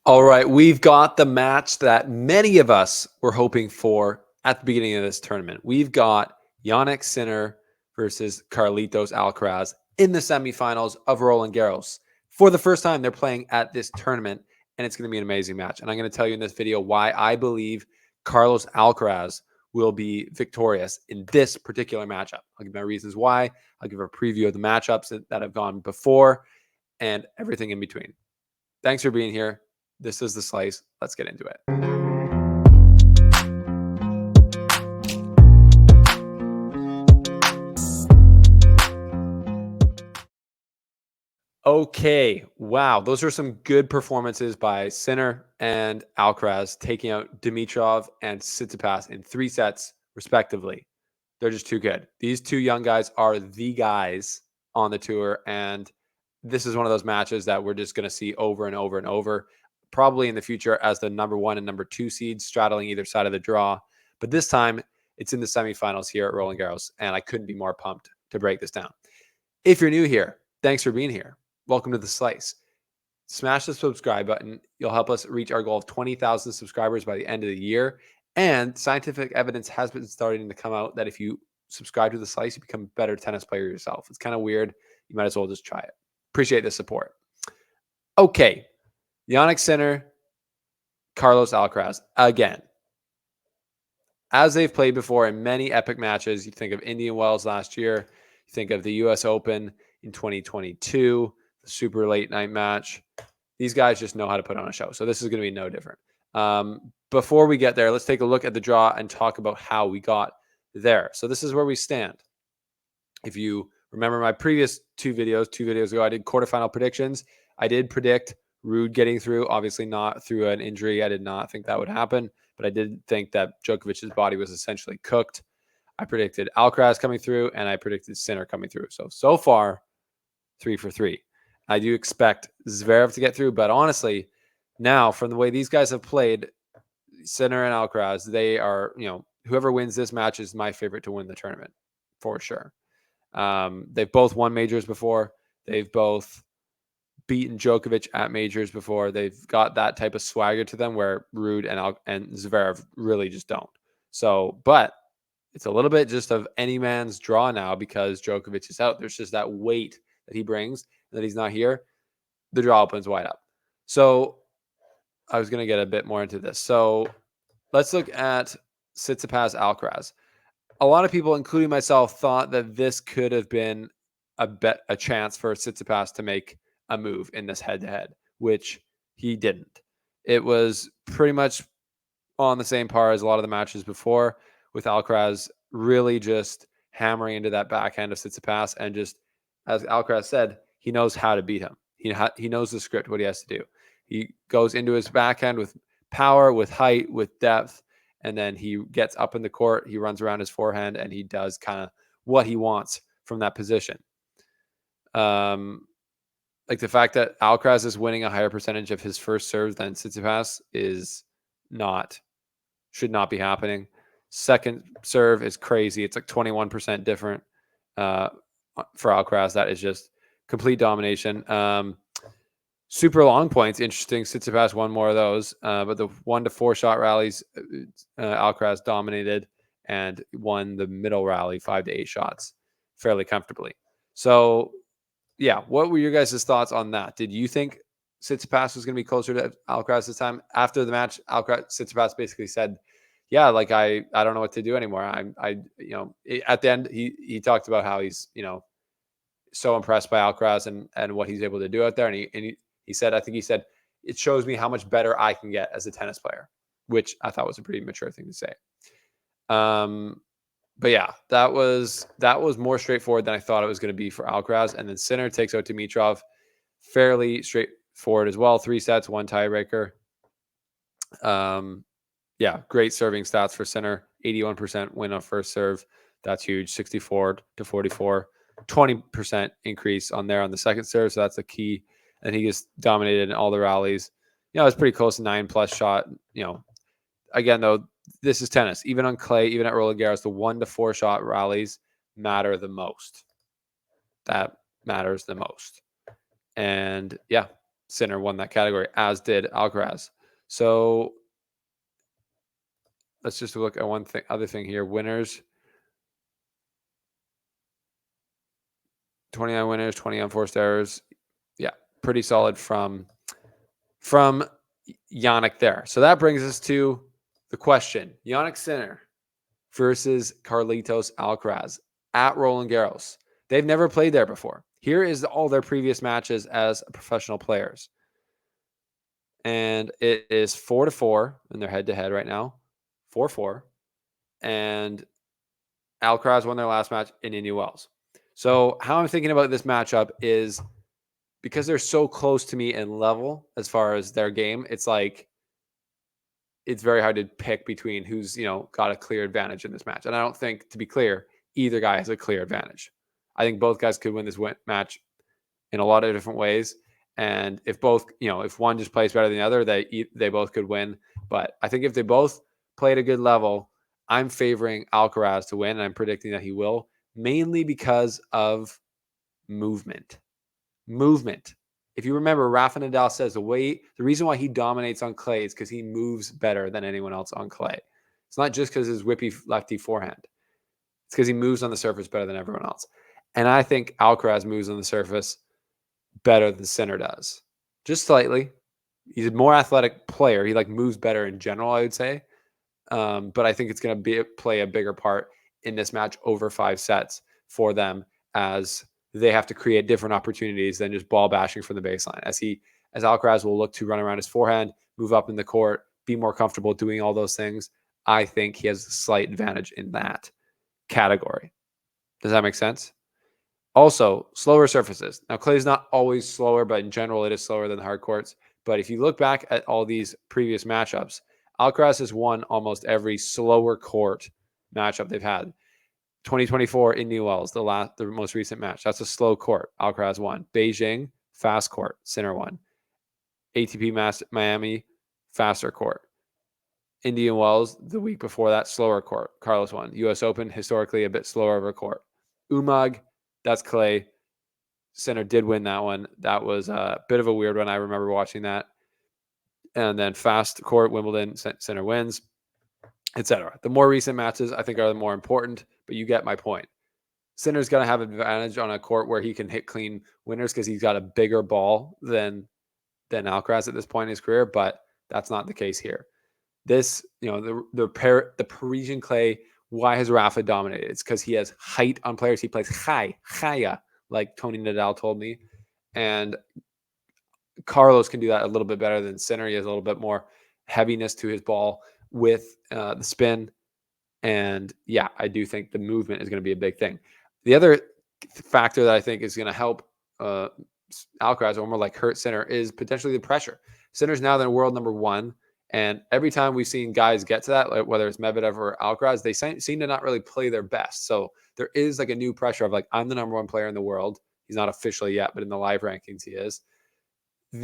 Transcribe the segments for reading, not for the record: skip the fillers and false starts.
All right, we've got the match that many of us were hoping for at the beginning of this tournament. We've got Jannik Sinner versus Carlitos Alcaraz in the semifinals of Roland Garros. For the first time, they're playing at this tournament, and it's going to be an amazing match. And I'm going to tell you in this video why I believe Carlos Alcaraz will be victorious in this particular matchup. I'll give my reasons why. I'll give a preview of the matchups that have gone before and everything in between. Thanks for being here. This is The Slice. Let's get into it. Okay. Wow. Those are some good performances by Sinner and Alcaraz, taking out Dimitrov and Tsitsipas in 3 sets, respectively. They're just too good. These two young guys are the guys on the tour. And this is one of those matches that we're just going to see over and over and over, probably in the future as the number 1 and number 2 seeds straddling either side of the draw. But this time, it's in the semifinals here at Roland Garros. And I couldn't be more pumped to break this down. If you're new here, thanks for being here. Welcome to The Slice. Smash the subscribe button. You'll help us reach our goal of 20,000 subscribers by the end of the year. And scientific evidence has been starting to come out that if you subscribe to The Slice, you become a better tennis player yourself. It's kind of weird. You might as well just try it. Appreciate the support. Okay. Jannik Sinner, Carlos Alcaraz again. As they've played before in many epic matches, you think of Indian Wells last year, you think of the US Open in 2022, the super late night match. These guys just know how to put on a show. So this is going to be no different. Before we get there, let's take a look at the draw and talk about how we got there. So this is where we stand. If you remember my previous two videos ago, I did quarterfinal predictions. I did predict Ruud getting through, obviously not through an injury. I did not think that would happen, but I did think that Djokovic's body was essentially cooked. I predicted Alcaraz coming through, and I predicted Sinner coming through. So far, 3 for 3. I do expect Zverev to get through, but honestly, now from the way these guys have played, Sinner and Alcaraz, they are, whoever wins this match is my favorite to win the tournament for sure. They've both won majors before. They've both beaten Djokovic at majors before. They've got that type of swagger to them where Ruud and Zverev really just don't. So, but it's a little bit just of any man's draw now because Djokovic is out. There's just that weight that he brings that he's not here. The draw opens wide up. So I was going to get a bit more into this. So let's look at Tsitsipas Alcaraz. A lot of people, including myself, thought that this could have been a chance for Tsitsipas to make a move in this head-to-head, which he didn't. It was pretty much on the same par as a lot of the matches before, with Alcaraz really just hammering into that backhand of Tsitsipas, and just, as Alcaraz said, he knows how to beat him. He knows the script, what he has to do. He goes into his backhand with power, with height, with depth, and then he gets up in the court, he runs around his forehand, and he does kind of what he wants from that position. Like the fact that Alcaraz is winning a higher percentage of his first serves than Tsitsipas should not be happening. Second serve is crazy. It's like 21% different for Alcaraz. That is just complete domination. Super long points. Interesting. Tsitsipas won more of those. But the 1 to 4 shot rallies, Alcaraz dominated and won the middle rally 5 to 8 shots fairly comfortably. So, yeah, what were your guys' thoughts on that? Did you think Tsitsipas was going to be closer to Alcaraz this time? After the match, Tsitsipas basically said, "Yeah, like I don't know what to do anymore." At the end, he talked about how he's so impressed by Alcaraz and what he's able to do out there, and he said, it shows me how much better I can get as a tennis player, which I thought was a pretty mature thing to say. But yeah, that was more straightforward than I thought it was going to be for Alcaraz. And then Sinner takes out Dimitrov, fairly straightforward as well. 3 sets, 1 tiebreaker. Yeah, great serving stats for Sinner. 81% win on first serve. That's huge. 64 to 44. 20% increase on the second serve. So that's a key. And he just dominated in all the rallies. It was pretty close to 9+ shot. Again, though, this is tennis. Even on clay, even at Roland Garros, the 1 to 4 shot rallies matter the most. That matters the most. And yeah, Sinner won that category, as did Alcaraz. So let's just look at one thing, other thing here. Winners, 29 winners, 20 unforced errors. Yeah, pretty solid from Jannik there. So that brings us to the question: Jannik Sinner versus Carlitos Alcaraz at Roland Garros. They've never played there before. Here is all their previous matches as professional players. And it is 4-4 in their head-to-head right now. 4-4. And Alcaraz won their last match in Indian Wells. So how I'm thinking about this matchup is because they're so close to me in level as far as their game, it's like it's very hard to pick between who's, got a clear advantage in this match. And I don't think, to be clear, either guy has a clear advantage. I think both guys could win this match in a lot of different ways. And if both, if one just plays better than the other, they both could win. But I think if they both play at a good level, I'm favoring Alcaraz to win, and I'm predicting that he will, mainly because of movement. Movement. If you remember, Rafa Nadal says the reason why he dominates on clay is because he moves better than anyone else on clay. It's not just because his whippy lefty forehand. It's because he moves on the surface better than everyone else. And I think Alcaraz moves on the surface better than Sinner does. Just slightly. He's a more athletic player. He moves better in general, I would say. But I think it's going to play a bigger part in this match over 5 sets for them, as they have to create different opportunities than just ball bashing from the baseline. As Alcaraz will look to run around his forehand, move up in the court, be more comfortable doing all those things. I think he has a slight advantage in that category. Does that make sense? Also, slower surfaces. Now, clay is not always slower, but in general, it is slower than the hard courts. But if you look back at all these previous matchups, Alcaraz has won almost every slower court matchup they've had. 2024 Indian Wells, the most recent match. That's a slow court. Alcaraz won. Beijing, fast court. Sinner won. ATP Miami, faster court. Indian Wells, the week before that, slower court. Carlos won. US Open, historically a bit slower of a court. Umag, that's clay. Sinner did win that one. That was a bit of a weird one. I remember watching that. And then fast court, Wimbledon, Sinner wins, etc. The more recent matches, I think, are the more important, but you get my point. Sinner's going to have an advantage on a court where he can hit clean winners because he's got a bigger ball than Alcaraz at this point in his career, but that's not the case here. This, the Parisian clay, why has Rafa dominated? It's because he has height on players. He plays chaya, like Tony Nadal told me. And Carlos can do that a little bit better than Sinner. He has a little bit more heaviness to his ball with the spin. And yeah, I do think the movement is going to be a big thing. The other factor that I think is going to help Alcaraz, or more like hurt Sinner, is potentially the pressure. Sinner's now the world number 1. And every time we've seen guys get to that, whether it's Medvedev or Alcaraz, they seem to not really play their best. So there is a new pressure of I'm the number 1 player in the world. He's not officially yet, but in the live rankings he is. I'm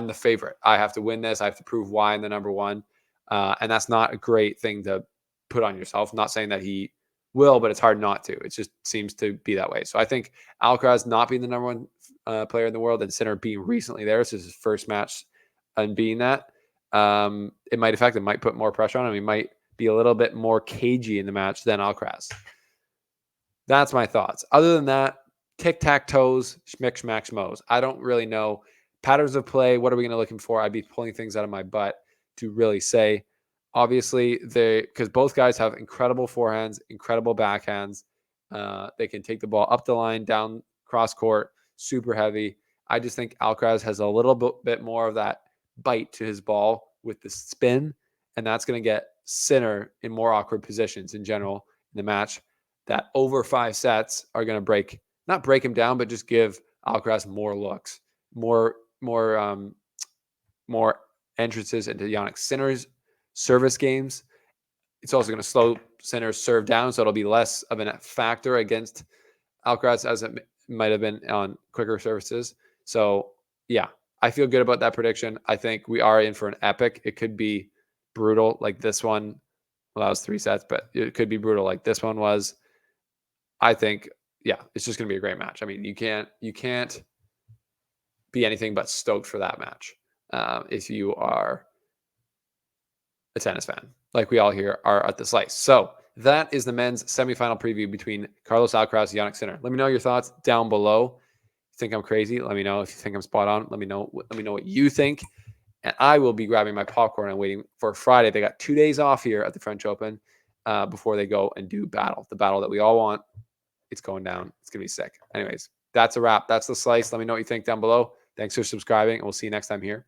the favorite. I have to win this. I have to prove why I'm the number 1. And that's not a great thing to put on yourself. I'm not saying that he will, but it's hard not to. It just seems to be that way. So I think Alcaraz not being the number 1 player in the world and Sinner being recently there, this is his first match and being that, it might affect him, might put more pressure on him. He might be a little bit more cagey in the match than Alcaraz. That's my thoughts. Other than that, tic-tac-toes, schmick, schmack, schmoes. I don't really know. Patterns of play, what are we going to looking for? I'd be pulling things out of my butt to really say. Obviously, because both guys have incredible forehands, incredible backhands. They can take the ball up the line, down cross court, super heavy. I just think Alcaraz has a little bit more of that bite to his ball with the spin, and that's going to get Sinner in more awkward positions in general in the match. That over 5 sets are going to not break him down, but just give Alcaraz more looks, more entrances into Jannik Sinner's service games. It's also going to slow Sinner's serve down, so it'll be less of a factor against Alcaraz as it might have been on quicker services. So, yeah, I feel good about that prediction. I think we are in for an epic. It could be brutal like this one. Well, that was 3 sets, but it could be brutal like this one was. I think, yeah, it's just going to be a great match. I mean, you can't be anything but stoked for that match if you are a tennis fan, like we all here are at the Slice. So that is the men's semifinal preview between Carlos Alcaraz and Jannik Sinner. Let me know your thoughts down below. If you think I'm crazy, let me know. If you think I'm spot on, let me know. Let me know what you think. And I will be grabbing my popcorn and waiting for Friday. They got 2 days off here at the French Open before they go and do the battle that we all want. It's going down. It's going to be sick. Anyways, that's a wrap. That's the Slice. Let me know what you think down below. Thanks for subscribing, and we'll see you next time here